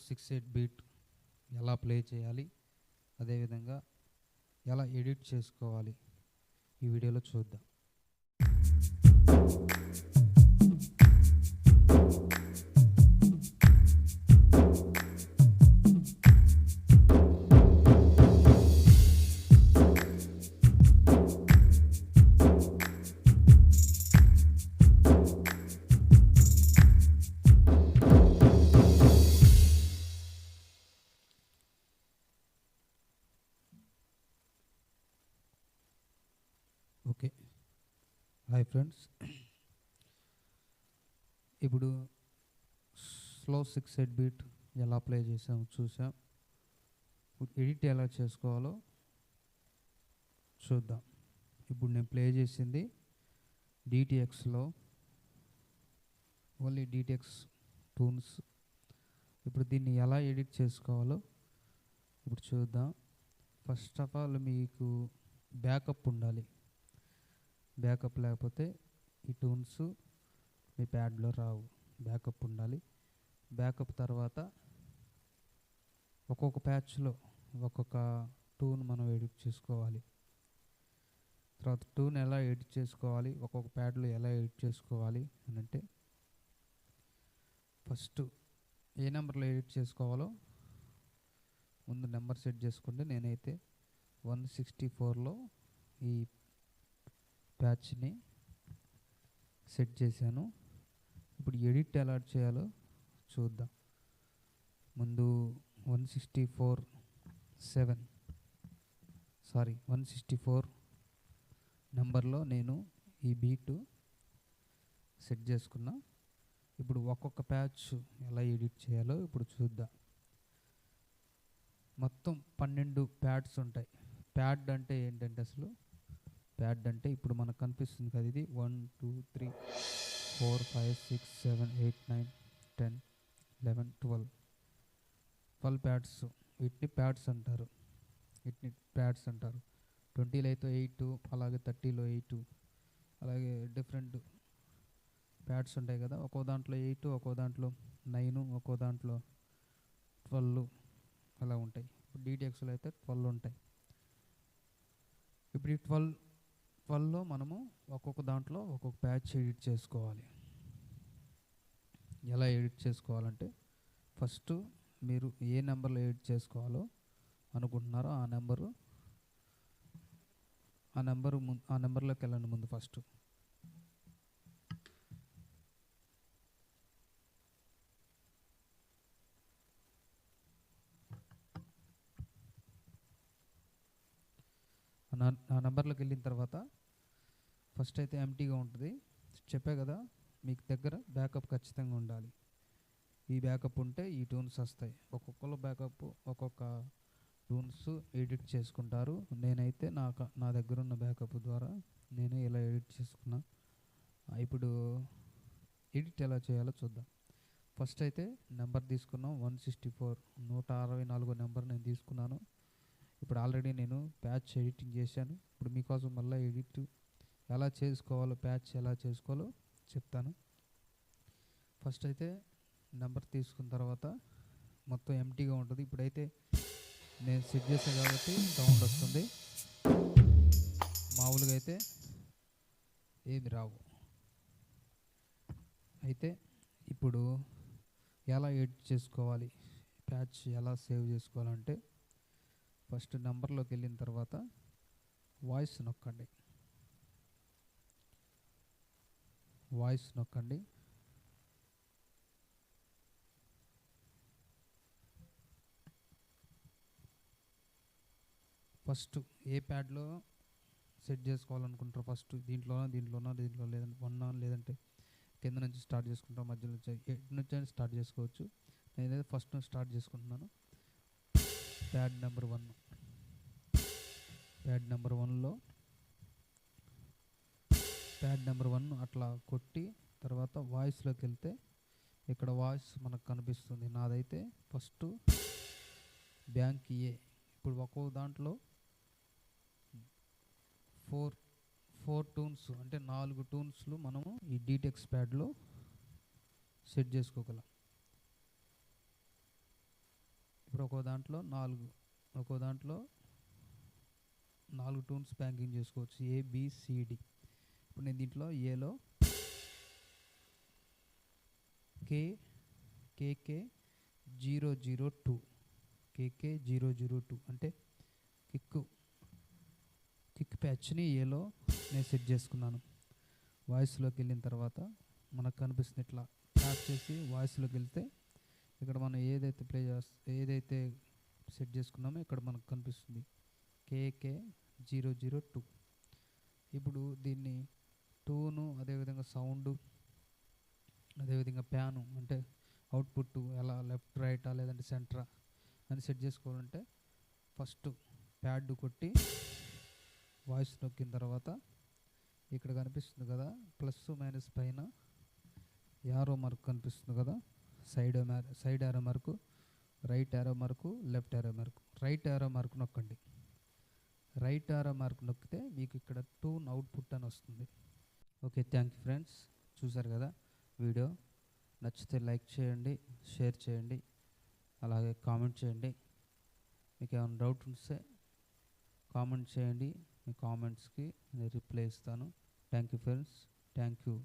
6/8 beat ఎలా play చేయాలి, అదేవిధంగా ఎలా ఎడిట్ చేసుకోవాలి ఈ వీడియోలో చూద్దాం. Okay, hi friends. ఇప్పుడు స్లో 6/8 బీట్ ఎలా ప్లే చేసాము చూసాం. ఇప్పుడు ఎడిట్ ఎలా చేసుకోవాలో చూద్దాం. ఇప్పుడు నేను ప్లే చేసింది డిటిఎక్స్లో, ఓన్లీ డిటిఎక్స్ టూన్స్. ఇప్పుడు దీన్ని ఎలా ఎడిట్ చేసుకోవాలో ఇప్పుడు చూద్దాం. ఫస్ట్ ఆఫ్ ఆల్ మీకు బ్యాకప్ ఉండాలి. బ్యాకప్ లేకపోతే ఈ టూన్స్ మీ ప్యాడ్లో రావు. బ్యాకప్ ఉండాలి. బ్యాకప్ తర్వాత ఒక్కొక్క ప్యాచ్లో ఒక్కొక్క టూన్ మనం ఎడిట్ చేసుకోవాలి. తర్వాత టూన్ ఎలా ఎడిట్ చేసుకోవాలి, ఒక్కొక్క ప్యాడ్లో ఎలా ఎడిట్ చేసుకోవాలి అని అంటే, ఫస్ట్ ఏ నెంబర్లో ఎడిట్ చేసుకోవాలో ముందు నెంబర్ సెట్ చేసుకోండి. నేనైతే 164లో ఈ ప్యాచ్ని సెట్ చేశాను. ఇప్పుడు ఎడిట్ ఎలా చేయాలో చూద్దాం. ముందు 164 నెంబర్లో నేను ఈ బీటు సెట్ చేసుకున్నా. ఇప్పుడు ఒక్కొక్క ప్యాచ్ ఎలా ఎడిట్ చేయాలో ఇప్పుడు చూద్దాం. మొత్తం 12 ప్యాడ్స్ ఉంటాయి. ప్యాడ్ అంటే ఏంటంటే, అసలు ప్యాడ్ అంటే ఇప్పుడు మనకు కనిపిస్తుంది కదా, ఇది 1 2 3 4 5 6 7 8 9 10 11 12 ప్యాడ్స్. వీటిని ప్యాడ్స్ అంటారు. 20లో అయితే 8, అలాగే 30లో 8, అలాగే డిఫరెంట్ ప్యాడ్స్ ఉంటాయి కదా. ఒక్కో దాంట్లో 8, ఒక్కో దాంట్లో 9, ఒక్కో దాంట్లో 12 అలా ఉంటాయి. ఇప్పుడు డిటిఎక్స్లో అయితే 12 ఉంటాయి. ఇప్పుడు ఈ 12లో మనము ఒక్కొక్క దాంట్లో ఒక్కొక్క ప్యాచ్ ఎడిట్ చేసుకోవాలి. ఎలా ఎడిట్ చేసుకోవాలంటే, ఫస్ట్ మీరు ఏ నెంబర్లో ఎడిట్ చేసుకోవాలో అనుకుంటున్నారో ఆ నెంబర్లోకి వెళ్ళండి. ముందు ఫస్ట్ ఆ నెంబర్లోకి వెళ్ళిన తర్వాత ఫస్ట్ అయితే ఎంటీగా ఉంటుంది. చెప్పే కదా, మీకు దగ్గర బ్యాకప్ ఖచ్చితంగా ఉండాలి. ఈ బ్యాకప్ ఉంటే ఈ టూన్స్ వస్తాయి. ఒక్కొక్కరు బ్యాకప్ ఒక్కొక్క టూన్స్ ఎడిట్ చేసుకుంటారు. నేనైతే నా దగ్గర ఉన్న బ్యాకప్ ద్వారా నేను ఇలా ఎడిట్ చేసుకున్నా. ఇప్పుడు ఎడిట్ ఎలా చేయాలో చూద్దాం. ఫస్ట్ అయితే నెంబర్ తీసుకున్నాం. 164 నెంబర్ నేను తీసుకున్నాను. ఇప్పుడు ఆల్రెడీ నేను ప్యాచ్ ఎడిటింగ్ చేశాను. ఇప్పుడు మీకోసం మళ్ళీ ఎడిట్ ఎలా చేసుకోవాలో, ప్యాచ్ ఎలా చేసుకోవాలో చెప్తాను. ఫస్ట్ అయితే నెంబర్ తీసుకున్న తర్వాత మొత్తం ఎంటీగా ఉంటుంది. ఇప్పుడైతే నేను సెట్ చేసాను కాబట్టి సౌండ్ వస్తుంది. మామూలుగా అయితే ఏమి రావు. అయితే ఇప్పుడు ఎలా ఎడిట్ చేసుకోవాలి, ప్యాచ్ ఎలా సేవ్ చేసుకోవాలంటే, ఫస్ట్ నెంబర్లోకి వెళ్ళిన తర్వాత వాయిస్ నొక్కండి. ఫస్ట్ ఏ ప్యాడ్లో సెట్ చేసుకోవాలనుకుంటారో ఫస్ట్ దీంట్లోనా లేదంటే 1 లేదంటే కింద నుంచి స్టార్ట్ చేసుకుంటాం, మధ్యలో నుంచి ఎటు నుంచి అయినా స్టార్ట్ చేసుకోవచ్చు. నేనైతే ఫస్ట్ నుంచి స్టార్ట్ చేసుకుంటున్నాను. ప్యాడ్ నెంబర్ 1 అట్లా కొట్టి తర్వాత వాయిస్లోకి వెళ్తే ఇక్కడ వాయిస్ మనకు కనిపిస్తుంది. నాదైతే ఫస్ట్ బ్యాంక్ ఏ. ఇప్పుడు ఒక్కో దాంట్లో 4 టూన్స్ అంటే 4 టూన్స్లు మనము ఈ డిటెక్స్ ప్యాడ్లో సెట్ చేసుకోగలం. ఇప్పుడు ఒక్కో దాంట్లో 4 టూన్స్ బ్యాంకింగ్ చేసుకోవచ్చు, ABCD. ఇప్పుడు నేను దీంట్లో ఏలో KK002 అంటే కిక్ ప్యాచ్ని ఏలో నేను సెట్ చేసుకున్నాను. వాయిస్లోకి వెళ్ళిన తర్వాత మనకు కనిపిస్తుంది, ఇట్లా ట్యాప్ చేసి వాయిస్లోకి వెళ్తే ఇక్కడ మనం ఏదైతే సెట్ చేసుకున్నామో ఇక్కడ మనకు కనిపిస్తుంది KK002. ఇప్పుడు దీన్ని టూను, అదేవిధంగా సౌండ్, అదేవిధంగా ప్యాను అంటే అవుట్పుట్ ఎలా లెఫ్ట్ రైటా లేదంటే సెంటరా అని సెట్ చేసుకోవాలంటే ఫస్ట్ ప్యాడ్ కొట్టి వాయిస్ నొక్కిన తర్వాత ఇక్కడ కనిపిస్తుంది కదా ప్లస్ మైనస్ పైన యారో మార్క్ కనిపిస్తుంది కదా, side arrow mark, right arrow mark, left arrow mark. Right arrow mark నొక్కండి. రైట్ యారో మార్క్ నొక్కితే మీకు ఇక్కడ టూన్ అవుట్పుట్ అని వస్తుంది. Okay, thank you friends. చూసారు కదా వీడియో. నచ్చితే లైక్ చేయండి, షేర్ చేయండి, అలాగే కామెంట్ చేయండి. మీకు ఏమైనా డౌట్ ఉంటే కామెంట్ చేయండి. మీ కామెంట్స్కి నేను రిప్లై ఇస్తాను. Thank you friends. Thank you.